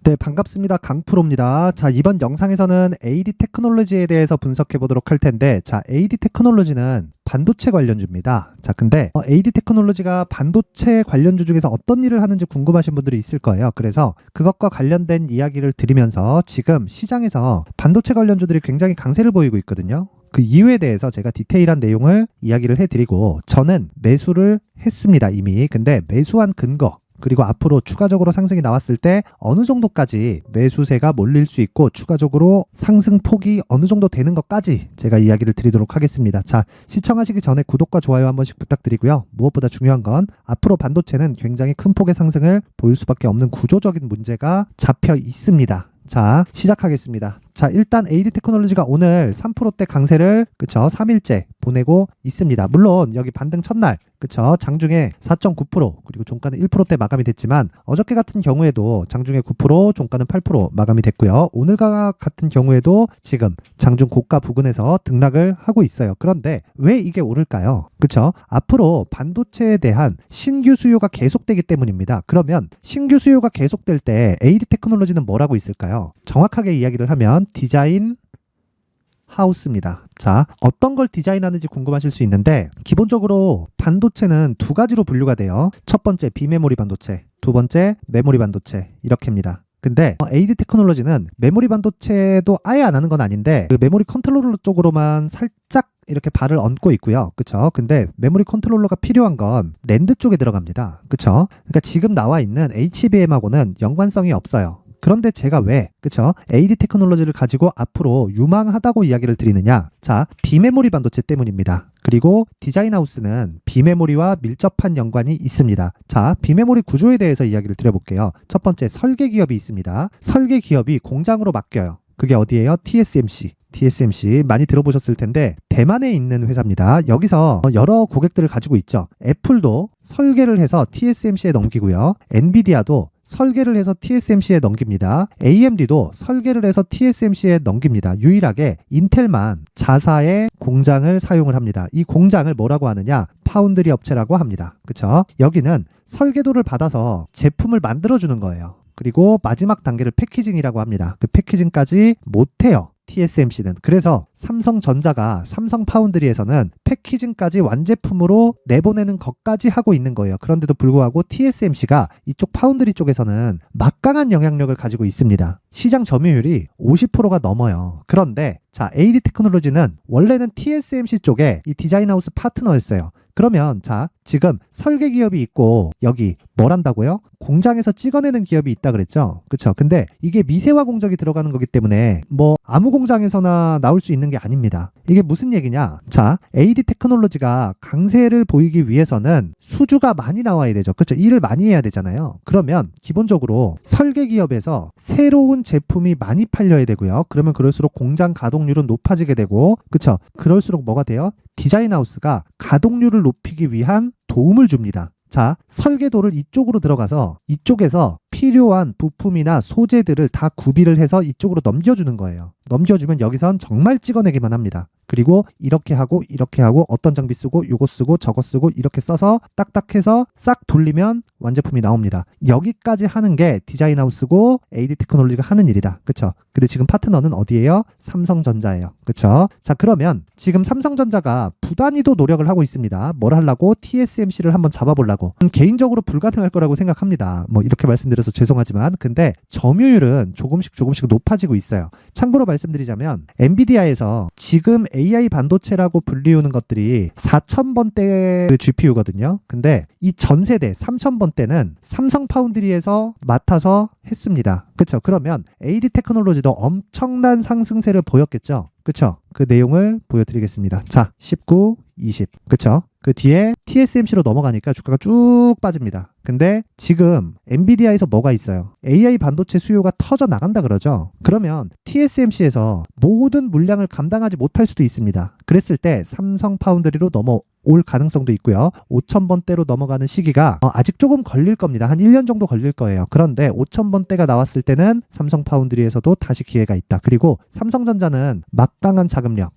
네, 반갑습니다. 강프로입니다. 자, 이번 영상에서는 AD 테크놀로지에 대해서 분석해 보도록 할 텐데, 자, AD 테크놀로지는 반도체 관련주입니다. 자, 근데 AD 테크놀로지가 반도체 관련주 중에서 어떤 일을 하는지 궁금하신 분들이 있을 거예요. 그래서 그것과 관련된 이야기를 드리면서 지금 시장에서 반도체 관련주들이 굉장히 강세를 보이고 있거든요. 그 이유에 대해서 제가 디테일한 내용을 이야기를 해드리고, 저는 매수를 했습니다, 이미. 근데 매수한 근거, 그리고 앞으로 추가적으로 상승이 나왔을 때 어느 정도까지 매수세가 몰릴 수 있고 추가적으로 상승폭이 어느 정도 되는 것까지 제가 이야기를 드리도록 하겠습니다. 자, 시청하시기 전에 구독과 좋아요 한 번씩 부탁드리고요. 무엇보다 중요한 건 앞으로 반도체는 굉장히 큰 폭의 상승을 보일 수밖에 없는 구조적인 문제가 잡혀 있습니다. 자, 시작하겠습니다. 자, 일단 AD 테크놀로지가 오늘 3%대 강세를 3일째 보내고 있습니다. 물론 여기 반등 첫날 장중에 4.9% 그리고 종가는 1%대 마감이 됐지만, 어저께 같은 경우에도 장중에 9% 종가는 8% 마감이 됐고요. 오늘과 같은 경우에도 지금 장중 고가 부근에서 등락을 하고 있어요. 그런데 왜 이게 오를까요? 앞으로 반도체에 대한 신규 수요가 계속되기 때문입니다. 그러면 신규 수요가 계속될 때 AD 테크놀로지는 뭐라고 있을까요? 정확하게 이야기를 하면 디자인 하우스입니다. 자, 어떤 걸 디자인하는지 궁금하실 수 있는데, 기본적으로 반도체는 두 가지로 분류가 돼요. 첫 번째 비메모리 반도체, 두 번째 메모리 반도체, 이렇게입니다. 근데 AD 테크놀로지는 메모리 반도체도 아예 안 하는 건 아닌데, 그 메모리 컨트롤러 쪽으로만 살짝 이렇게 발을 얹고 있고요. 근데 메모리 컨트롤러가 필요한 건 낸드 쪽에 들어갑니다. 그러니까 지금 나와 있는 HBM하고는 연관성이 없어요. 그런데 제가 왜 AD 테크놀로지를 가지고 앞으로 유망하다고 이야기를 드리느냐? 자, 비메모리 반도체 때문입니다. 그리고 디자인하우스는 비메모리와 밀접한 연관이 있습니다. 자, 비메모리 구조에 대해서 이야기를 드려볼게요. 첫 번째, 설계 기업이 있습니다. 설계 기업이 공장으로 맡겨요. 그게 어디예요? TSMC 많이 들어보셨을 텐데 대만에 있는 회사입니다. 여기서 여러 고객들을 가지고 있죠. 애플도 설계를 해서 TSMC에 넘기고요. 엔비디아도 설계를 해서 TSMC에 넘깁니다. AMD도 설계를 해서 TSMC에 넘깁니다. 유일하게 인텔만 자사의 공장을 사용을 합니다. 이 공장을 뭐라고 하느냐? 파운드리 업체라고 합니다. 여기는 설계도를 받아서 제품을 만들어주는 거예요. 그리고 마지막 단계를 패키징이라고 합니다. 그 패키징까지 못해요, TSMC는. 그래서 삼성전자가 삼성 파운드리에서는 패키징까지 완제품으로 내보내는 것까지 하고 있는 거예요. 그런데도 불구하고 TSMC가 이쪽 파운드리 쪽에서는 막강한 영향력을 가지고 있습니다. 시장 점유율이 50%가 넘어요. 그런데 자, AD 테크놀로지는 원래는 TSMC 쪽에 이 디자인하우스 파트너였어요. 그러면 자, 지금 설계 기업이 있고 여기 뭘 한다고요? 공장에서 찍어내는 기업이 있다 그랬죠? 근데 이게 미세화 공정이 들어가는 거기 때문에 뭐 아무 공장에서나 나올 수 있는 게 아닙니다. 이게 무슨 얘기냐? 자, AD 테크놀로지가 강세를 보이기 위해서는 수주가 많이 나와야 되죠. 일을 많이 해야 되잖아요. 그러면 기본적으로 설계 기업에서 새로운 제품이 많이 팔려야 되고요. 그러면 그럴수록 공장 가동률은 높아지게 되고, 그럴수록 뭐가 돼요? 디자인하우스가 가동률을 높이기 위한 도움을 줍니다. 자, 설계도를 이쪽으로 들어가서 이쪽에서 필요한 부품이나 소재들을 다 구비를 해서 이쪽으로 넘겨주는 거예요. 넘겨주면 여기선 정말 찍어내기만 합니다. 그리고 이렇게 하고 어떤 장비 쓰고 요거 쓰고 저거 쓰고 이렇게 써서 딱딱해서 싹 돌리면 완제품이 나옵니다. 여기까지 하는 게 디자인하우스고 AD 테크놀로지가 하는 일이다. 근데 지금 파트너는 어디예요? 삼성전자예요. 자, 그러면 지금 삼성전자가 부단히도 노력을 하고 있습니다. 뭘 하려고? TSMC를 한번 잡아보려고. 개인적으로 불가능할 거라고 생각합니다. 뭐 이렇게 말씀드려서 죄송하지만, 근데 점유율은 조금씩 높아지고 있어요. 참고로 말씀드리자면 엔비디아에서 지금 AI 반도체라고 불리우는 것들이 4000번대 그 GPU거든요. 근데 이 전 세대 3000번대는 삼성 파운드리에서 맡아서 했습니다. 그러면 AD 테크놀로지도 엄청난 상승세를 보였겠죠. 그 내용을 보여드리겠습니다. 자, 19, 20. 그 뒤에 TSMC로 넘어가니까 주가가 쭉 빠집니다. 근데 지금 엔비디아에서 뭐가 있어요? AI 반도체 수요가 터져 나간다 그러죠? 그러면 TSMC에서 모든 물량을 감당하지 못할 수도 있습니다. 그랬을 때 삼성 파운드리로 넘어올 가능성도 있고요. 5000번대로 넘어가는 시기가 아직 조금 걸릴 겁니다. 한 1년 정도 걸릴 거예요. 그런데 5000번대가 나왔을 때는 삼성 파운드리에서도 다시 기회가 있다. 그리고 삼성전자는 막강한 자금력,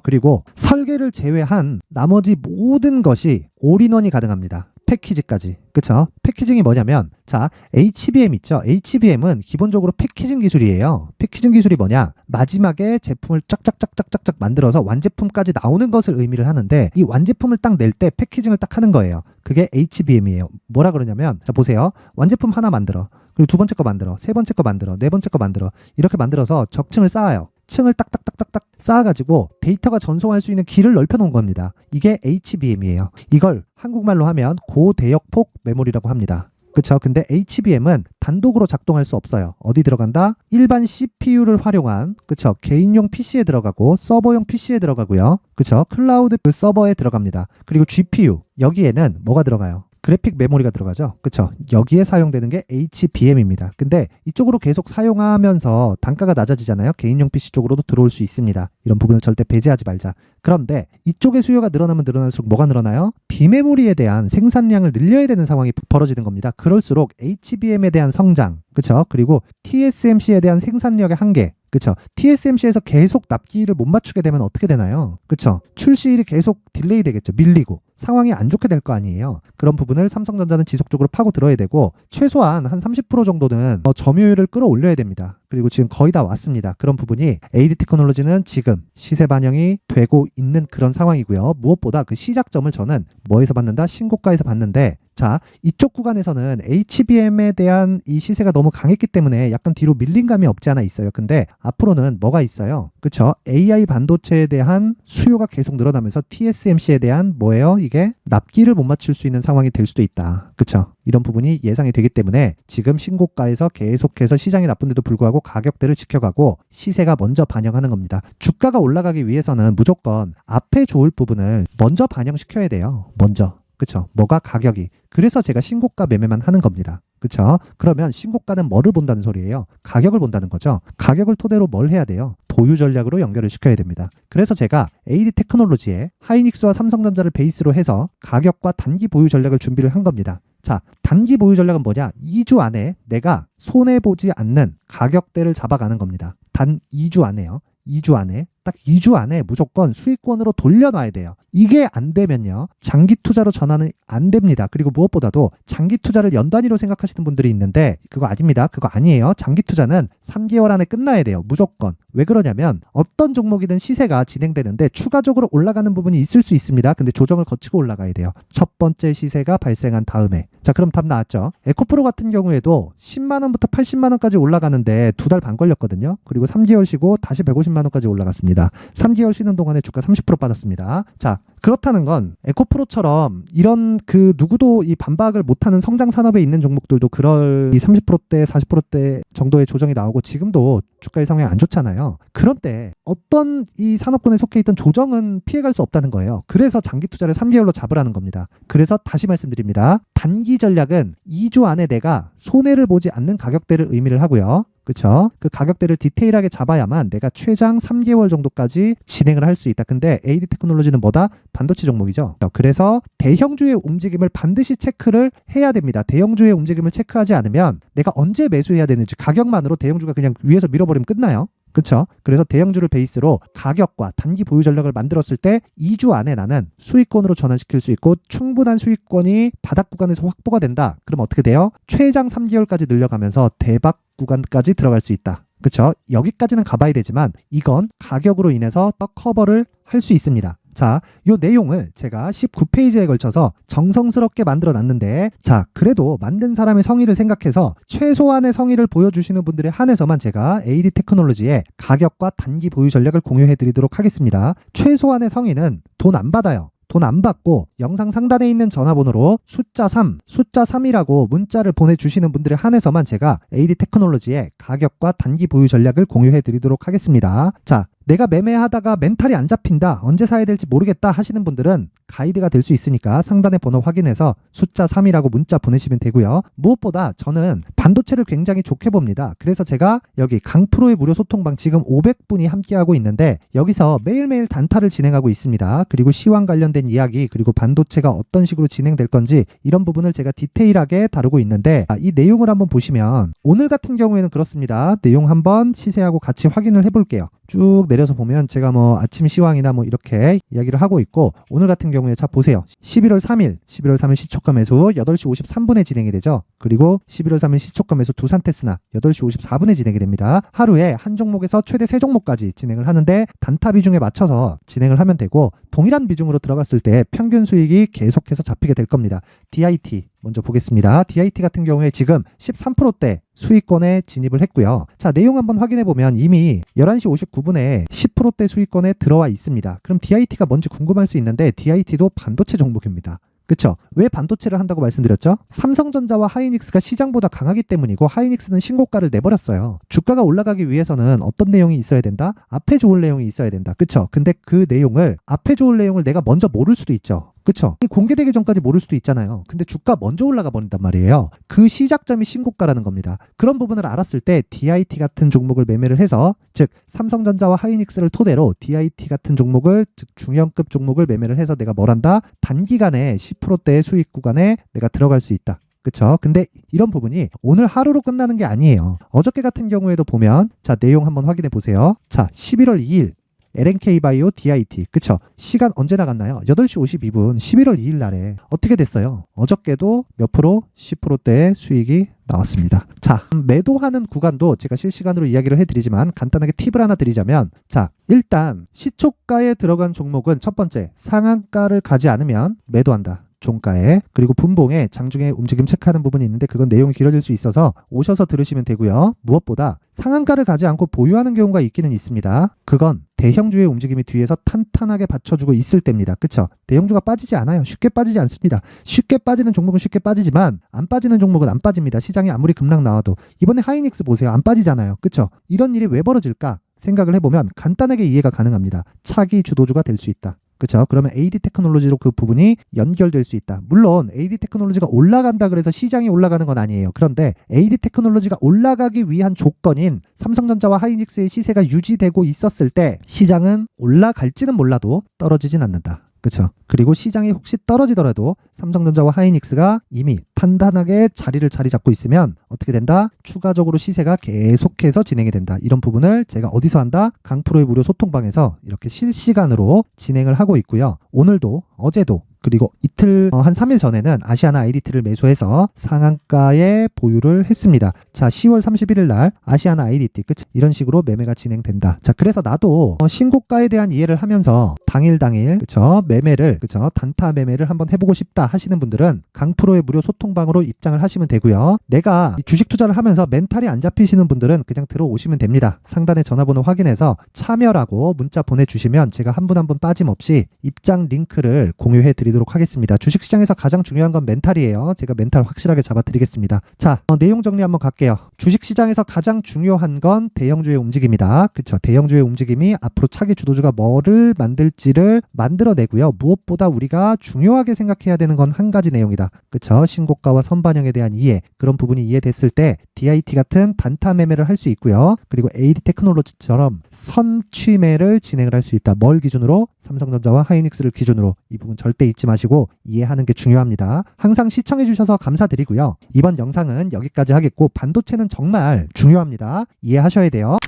그리고 설계를 제외한 나머지 모든 것이 올인원이 가능합니다. 패키지까지. 그쵸? 패키징이 뭐냐면, 자, HBM 있죠? HBM은 기본적으로 패키징 기술이에요. 패키징 기술이 뭐냐? 마지막에 제품을 쫙쫙쫙쫙쫙쫙 만들어서 완제품까지 나오는 것을 의미를 하는데, 이 완제품을 딱 낼 때 패키징을 딱 하는 거예요. 그게 HBM이에요. 뭐라 그러냐면, 자, 보세요. 완제품 하나 만들어. 그리고 두 번째 거 만들어. 세 번째 거 만들어. 네 번째 거 만들어. 이렇게 만들어서 적층을 쌓아요. 층을 딱딱딱딱딱 쌓아가지고 데이터가 전송할 수 있는 길을 넓혀 놓은 겁니다. 이게 HBM이에요. 이걸 한국말로 하면 고대역폭 메모리라고 합니다. 그쵸? 근데 HBM은 단독으로 작동할 수 없어요. 어디 들어간다? 일반 CPU를 활용한, 그쵸? 개인용 PC에 들어가고 서버용 PC에 들어가고요. 그쵸? 클라우드 그 서버에 들어갑니다. 그리고 GPU, 여기에는 뭐가 들어가요? 그래픽 메모리가 들어가죠. 그쵸? 여기에 사용되는 게 HBM입니다. 근데 이쪽으로 계속 사용하면서 단가가 낮아지잖아요. 개인용 PC 쪽으로도 들어올 수 있습니다. 이런 부분을 절대 배제하지 말자. 그런데 이쪽의 수요가 늘어나면 늘어날수록 뭐가 늘어나요? 비메모리에 대한 생산량을 늘려야 되는 상황이 벌어지는 겁니다. 그럴수록 HBM에 대한 성장, 그쵸? 그리고 TSMC에 대한 생산력의 한계, 그쵸? TSMC에서 계속 납기를 못 맞추게 되면 어떻게 되나요? 그쵸? 출시일이 계속 딜레이 되겠죠. 밀리고 상황이 안 좋게 될 거 아니에요. 그런 부분을 삼성전자는 지속적으로 파고 들어야 되고, 최소한 한 30% 정도는 점유율을 끌어올려야 됩니다. 그리고 지금 거의 다 왔습니다. 그런 부분이 AD 테크놀로지는 지금 시세 반영이 되고 있는 그런 상황이고요. 무엇보다 그 시작점을 저는 뭐에서 받는다? 신고가에서 받는데, 자, 이쪽 구간에서는 HBM에 대한 이 시세가 너무 강했기 때문에 약간 뒤로 밀린 감이 없지 않아 있어요. 근데 앞으로는 뭐가 있어요? 그쵸? AI 반도체에 대한 수요가 계속 늘어나면서 TSMC에 대한 뭐예요? 이게 납기를 못 맞출 수 있는 상황이 될 수도 있다. 그쵸? 이런 부분이 예상이 되기 때문에 지금 신고가에서 계속해서 시장이 나쁜데도 불구하고 가격대를 지켜가고 시세가 먼저 반영하는 겁니다. 주가가 올라가기 위해서는 무조건 앞에 좋을 부분을 먼저 반영시켜야 돼요. 먼저. 그쵸? 뭐가 가격이. 그래서 제가 신고가 매매만 하는 겁니다. 그쵸? 그러면 신고가는 뭐를 본다는 소리예요? 가격을 본다는 거죠. 가격을 토대로 뭘 해야 돼요? 보유 전략으로 연결을 시켜야 됩니다. 그래서 제가 AD 테크놀로지에 하이닉스와 삼성전자를 베이스로 해서 가격과 단기 보유 전략을 준비를 한 겁니다. 자, 단기 보유 전략은 뭐냐? 2주 안에 내가 손해보지 않는 가격대를 잡아가는 겁니다. 단 2주 안에요. 2주 안에, 딱 2주 안에 무조건 수익권으로 돌려놔야 돼요. 이게 안 되면요, 장기 투자로 전환은 안 됩니다. 그리고 무엇보다도 장기 투자를 연 단위로 생각하시는 분들이 있는데 그거 아닙니다. 그거 아니에요. 장기 투자는 3개월 안에 끝나야 돼요. 무조건. 왜 그러냐면 어떤 종목이든 시세가 진행되는데 추가적으로 올라가는 부분이 있을 수 있습니다. 근데 조정을 거치고 올라가야 돼요. 첫 번째 시세가 발생한 다음에. 자, 그럼 답 나왔죠? 에코프로 같은 경우에도 10만 원부터 80만 원까지 올라가는데 2달 반 걸렸거든요. 그리고 3개월 쉬고 다시 150만 원까지 올라갔습니다. 3개월 쉬는 동안에 주가 30% 빠졌습니다. 자, 그렇다는 건 에코프로처럼 이런 그 누구도 이 반박을 못하는 성장 산업에 있는 종목들도 그럴 이 30%대 40%대 정도의 조정이 나오고 지금도 주가의 상황이 안 좋잖아요. 그런 때 어떤 이 산업군에 속해 있던 조정은 피해갈 수 없다는 거예요. 그래서 장기 투자를 3개월로 잡으라는 겁니다. 그래서 다시 말씀드립니다. 단기 전략은 2주 안에 내가 손해를 보지 않는 가격대를 의미를 하고요. 그쵸? 그 가격대를 디테일하게 잡아야만 내가 최장 3개월 정도까지 진행을 할 수 있다. 근데 AD 테크놀로지는 뭐다? 반도체 종목이죠. 그래서 대형주의 움직임을 반드시 체크를 해야 됩니다. 대형주의 움직임을 체크하지 않으면 내가 언제 매수해야 되는지 가격만으로 대형주가 그냥 위에서 밀어버리면 끝나요. 그쵸? 그래서 대형주를 베이스로 가격과 단기 보유 전략을 만들었을 때 2주 안에 나는 수익권으로 전환시킬 수 있고 충분한 수익권이 바닥 구간에서 확보가 된다. 그럼 어떻게 돼요? 최장 3개월까지 늘려가면서 대박 구간까지 들어갈 수 있다. 그쵸? 여기까지는 가봐야 되지만 이건 가격으로 인해서 커버를 할 수 있습니다. 자, 요 내용을 제가 19페이지에 걸쳐서 정성스럽게 만들어 놨는데, 자, 그래도 만든 사람의 성의를 생각해서 최소한의 성의를 보여주시는 분들에 한해서만 제가 AD 테크놀로지의 가격과 단기 보유 전략을 공유해 드리도록 하겠습니다. 최소한의 성의는 돈 안 받아요. 돈 안 받고 영상 상단에 있는 전화번호로 숫자 3이라고 문자를 보내주시는 분들에 한해서만 제가 AD 테크놀로지의 가격과 단기 보유 전략을 공유해 드리도록 하겠습니다. 자, 내가 매매하다가 멘탈이 안 잡힌다, 언제 사야 될지 모르겠다 하시는 분들은 가이드가 될 수 있으니까 상단의 번호 확인해서 숫자 3이라고 문자 보내시면 되고요. 무엇보다 저는 반도체를 굉장히 좋게 봅니다. 그래서 제가 여기 강프로의 무료 소통방 지금 500분이 함께하고 있는데 여기서 매일매일 단타를 진행하고 있습니다. 그리고 시황 관련된 이야기, 그리고 반도체가 어떤 식으로 진행될 건지 이런 부분을 제가 디테일하게 다루고 있는데, 이 내용을 한번 보시면 오늘 같은 경우에는 그렇습니다. 내용 한번 시세하고 같이 확인을 해볼게요. 쭉 내려서 보면 제가 뭐 아침 시황이나 뭐 이렇게 이야기를 하고 있고, 오늘 같은 경우에 자 보세요. 11월 3일 시초가 매수 8시 53분에 진행이 되죠. 그리고 11월 3일 시초가 매수 두산 테스나 8시 54분에 진행이 됩니다. 하루에 한 종목에서 최대 3종목까지 진행을 하는데 단타 비중에 맞춰서 진행을 하면 되고, 동일한 비중으로 들어갔을 때 평균 수익이 계속해서 잡히게 될 겁니다. DIT 먼저 보겠습니다. DIT 같은 경우에 지금 13%대 수익권에 진입을 했고요. 자, 내용 한번 확인해 보면 이미 11시 59분에 10%대 수익권에 들어와 있습니다. 그럼 DIT가 뭔지 궁금할 수 있는데, DIT도 반도체 종목입니다. 그쵸? 왜 반도체를 한다고 말씀드렸죠? 삼성전자와 하이닉스가 시장보다 강하기 때문이고, 하이닉스는 신고가를 내버렸어요. 주가가 올라가기 위해서는 어떤 내용이 있어야 된다? 앞에 좋을 내용이 있어야 된다. 그쵸? 근데 그 내용을, 앞에 좋을 내용을 내가 먼저 모를 수도 있죠. 그쵸? 공개되기 전까지 모를 수도 있잖아요. 근데 주가 먼저 올라가 버린단 말이에요. 그 시작점이 신고가라는 겁니다. 그런 부분을 알았을 때 DIT 같은 종목을 매매를 해서, 즉 삼성전자와 하이닉스를 토대로 DIT 같은 종목을, 즉 중형급 종목을 매매를 해서 내가 뭘 한다? 단기간에 10%대의 수익 구간에 내가 들어갈 수 있다. 그쵸? 근데 이런 부분이 오늘 하루로 끝나는 게 아니에요. 어저께 같은 경우에도 보면, 자, 내용 한번 확인해 보세요. 자, 11월 2일 LNK바이오 DIT, 그쵸? 시간 언제 나갔나요? 8시 52분 11월 2일 날에 어떻게 됐어요? 어저께도 몇 프로? 10%대의 수익이 나왔습니다. 자, 매도하는 구간도 제가 실시간으로 이야기를 해드리지만 간단하게 팁을 하나 드리자면, 자, 일단 시초가에 들어간 종목은 첫 번째, 상한가를 가지 않으면 매도한다. 종가에. 그리고 분봉에 장중에 움직임 체크하는 부분이 있는데, 그건 내용이 길어질 수 있어서 오셔서 들으시면 되고요. 무엇보다 상한가를 가지 않고 보유하는 경우가 있기는 있습니다. 그건 대형주의 움직임이 뒤에서 탄탄하게 받쳐주고 있을 때입니다. 그쵸? 대형주가 빠지지 않아요. 쉽게 빠지지 않습니다. 쉽게 빠지는 종목은 쉽게 빠지지만 안 빠지는 종목은 안 빠집니다. 시장이 아무리 급락 나와도. 이번에 하이닉스 보세요. 안 빠지잖아요. 그쵸? 이런 일이 왜 벌어질까 생각을 해보면 간단하게 이해가 가능합니다. 차기 주도주가 될 수 있다. 그렇죠? 그러면 AD 테크놀로지로 그 부분이 연결될 수 있다. 물론 AD 테크놀로지가 올라간다 그래서 시장이 올라가는 건 아니에요. 그런데 AD 테크놀로지가 올라가기 위한 조건인 삼성전자와 하이닉스의 시세가 유지되고 있었을 때 시장은 올라갈지는 몰라도 떨어지진 않는다. 그렇죠? 그리고 시장이 혹시 떨어지더라도 삼성전자와 하이닉스가 이미 단단하게 자리 잡고 있으면 어떻게 된다? 추가적으로 시세가 계속해서 진행이 된다. 이런 부분을 제가 어디서 한다? 강프로의 무료 소통방에서 이렇게 실시간으로 진행을 하고 있고요. 오늘도, 어제도, 그리고 이틀 한 3일 전에는 아시아나 IDT를 매수해서 상한가에 보유를 했습니다. 자, 10월 31일 날 아시아나 IDT 끝, 이런 식으로 매매가 진행된다. 자, 그래서 나도 신고가에 대한 이해를 하면서 당일 그쵸? 매매를, 그쵸? 단타 매매를 한번 해보고 싶다 하시는 분들은 강프로의 무료 소통방으로 입장을 하시면 되고요. 내가 주식 투자를 하면서 멘탈이 안 잡히시는 분들은 그냥 들어오시면 됩니다. 상단에 전화번호 확인해서 참여라고 문자 보내주시면 제가 한 분 한 분 빠짐없이 입장 링크를 공유해 드리도록 하겠습니다. 주식시장에서 가장 중요한 건 멘탈이에요. 제가 멘탈 확실하게 잡아드리겠습니다. 자, 내용 정리 한번 갈게요. 주식시장에서 가장 중요한 건 대형주의 움직임이다. 그쵸? 대형주의 움직임이 앞으로 차기 주도주가 뭐를 만들지를 만들어내고요. 무엇보다 우리가 중요하게 생각해야 되는 건 한 가지 내용이다. 그쵸? 신고가와 선반영에 대한 이해, 그런 부분이 이해됐을 때 DIT 같은 단타 매매를 할 수 있고요. 그리고 AD 테크놀로지처럼 선취매를 진행을 할 수 있다. 뭘 기준으로? 삼성전자와 하이닉스를 기준으로. 이 부분 절대 잊지 마시고 이해하는 게 중요합니다. 항상 시청해 주셔서 감사드리고요. 이번 영상은 여기까지 하겠고, 반도체는 정말 중요합니다. 이해하셔야 돼요.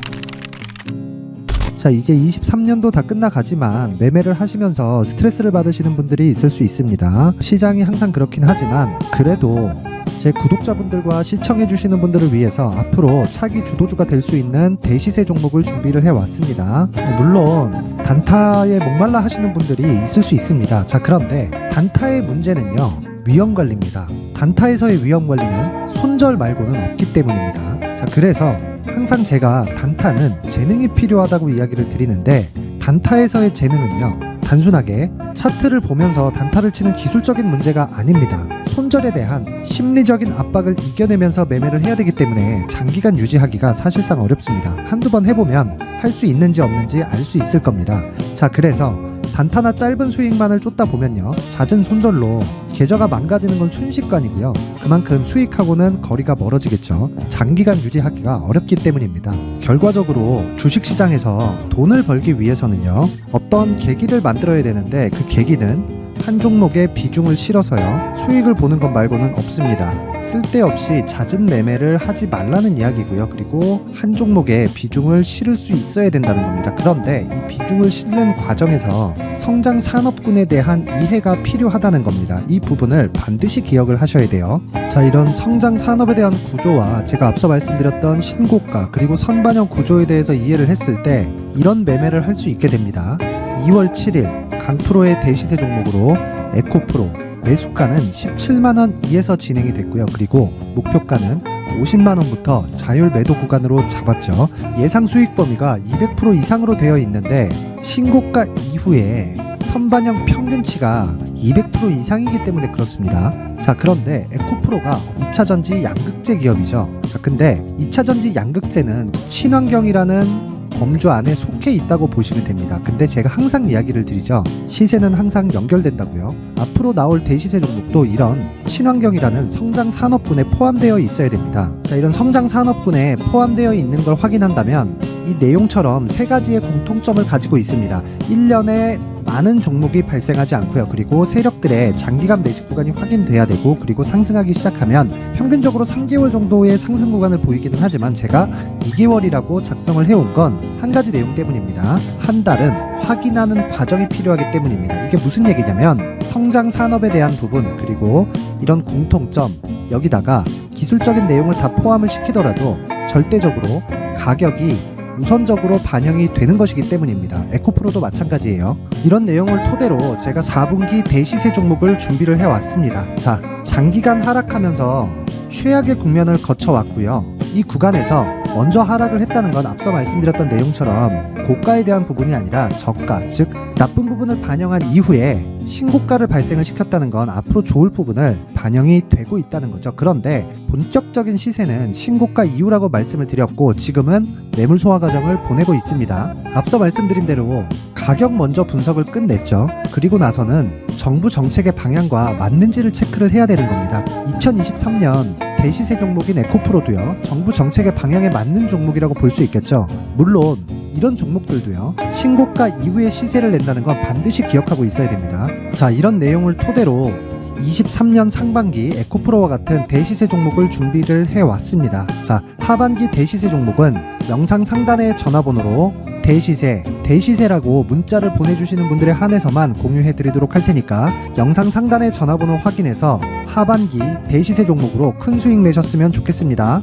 자, 이제 23년도 다 끝나가지만 매매를 하시면서 스트레스를 받으시는 분들이 있을 수 있습니다. 시장이 항상 그렇긴 하지만 그래도 제 구독자분들과 시청해주시는 분들을 위해서 앞으로 차기 주도주가 될 수 있는 대시세 종목을 준비를 해왔습니다. 물론 단타에 목말라 하시는 분들이 있을 수 있습니다. 자, 그런데 단타의 문제는요, 위험관리입니다. 단타에서의 위험관리는 손절 말고는 없기 때문입니다. 자, 그래서 항상 제가 단타는 재능이 필요하다고 이야기를 드리는데, 단타에서의 재능은요, 단순하게 차트를 보면서 단타를 치는 기술적인 문제가 아닙니다. 손절에 대한 심리적인 압박을 이겨내면서 매매를 해야 되기 때문에 장기간 유지하기가 사실상 어렵습니다. 한두 번 해보면 할 수 있는지 없는지 알 수 있을 겁니다. 자, 그래서 단타나 짧은 수익만을 쫓다 보면요, 잦은 손절로 계좌가 망가지는 건 순식간이고요. 그만큼 수익하고는 거리가 멀어지겠죠. 장기간 유지하기가 어렵기 때문입니다. 결과적으로 주식시장에서 돈을 벌기 위해서는요, 어떤 계기를 만들어야 되는데 그 계기는 한 종목에 비중을 실어서요, 수익을 보는 것 말고는 없습니다. 쓸데없이 잦은 매매를 하지 말라는 이야기고요. 그리고 한 종목에 비중을 실을 수 있어야 된다는 겁니다. 그런데 이 비중을 실는 과정에서 성장 산업군에 대한 이해가 필요하다는 겁니다. 이 부분을 반드시 기억을 하셔야 돼요. 자, 이런 성장 산업에 대한 구조와 제가 앞서 말씀드렸던 신고가 그리고 선반영 구조에 대해서 이해를 했을 때 이런 매매를 할 수 있게 됩니다. 2월 7일 강프로의 대시세 종목으로 에코프로 매수가는 17만원 이에서 진행이 됐고요. 그리고 목표가는 50만원부터 자율 매도 구간으로 잡았죠. 예상 수익 범위가 200% 이상으로 되어 있는데 신고가 이후에 선반영 평균치가 200% 이상이기 때문에 그렇습니다. 자, 그런데 에코프로가 2차전지 양극재 기업이죠. 자, 근데 2차전지 양극재는 친환경이라는 범주 안에 속해 있다고 보시면 됩니다. 근데 제가 항상 이야기를 드리죠. 시세는 항상 연결된다고요. 앞으로 나올 대시세 종목도 이런 친환경이라는 성장 산업군에 포함되어 있어야 됩니다. 자, 이런 성장 산업군에 포함되어 있는 걸 확인한다면 이 내용처럼 세 가지의 공통점을 가지고 있습니다. 1년에 많은 종목이 발생하지 않고요. 그리고 세력들의 장기간 매직 구간이 확인돼야 되고, 그리고 상승하기 시작하면 평균적으로 3개월 정도의 상승 구간을 보이기는 하지만 제가 2개월이라고 작성을 해온 건 한 가지 내용 때문입니다. 한 달은 확인하는 과정이 필요하기 때문입니다. 이게 무슨 얘기냐면 성장 산업에 대한 부분 그리고 이런 공통점, 여기다가 기술적인 내용을 다 포함을 시키더라도 절대적으로 가격이 우선적으로 반영이 되는 것이기 때문입니다. 에코프로도 마찬가지예요. 이런 내용을 토대로 제가 4분기 대시세 종목을 준비를 해왔습니다. 자, 장기간 하락하면서 최악의 국면을 거쳐왔고요. 이 구간에서 먼저 하락을 했다는 건 앞서 말씀드렸던 내용처럼 고가에 대한 부분이 아니라 저가, 즉 나쁜 부분을 반영한 이후에 신고가를 발생을 시켰다는 건 앞으로 좋을 부분을 반영이 되고 있다는 거죠. 그런데 본격적인 시세는 신고가 이후라고 말씀을 드렸고 지금은 매물 소화 과정을 보내고 있습니다. 앞서 말씀드린 대로 가격 먼저 분석을 끝냈죠. 그리고 나서는 정부 정책의 방향과 맞는지를 체크를 해야 되는 겁니다. 2023년 대시세 종목인 에코프로도요, 정부 정책의 방향에 맞는 종목이라고 볼 수 있겠죠. 물론 이런 종목들도요, 신고가 이후에 시세를 낸다는 건 반드시 기억하고 있어야 됩니다. 자, 이런 내용을 토대로 23년 상반기 에코프로와 같은 대시세 종목을 준비를 해왔습니다. 자, 하반기 대시세 종목은 영상 상단의 전화번호로 대시세라고 문자를 보내주시는 분들에 한해서만 공유해드리도록 할 테니까 영상 상단의 전화번호 확인해서 하반기 대시세 종목으로 큰 수익 내셨으면 좋겠습니다.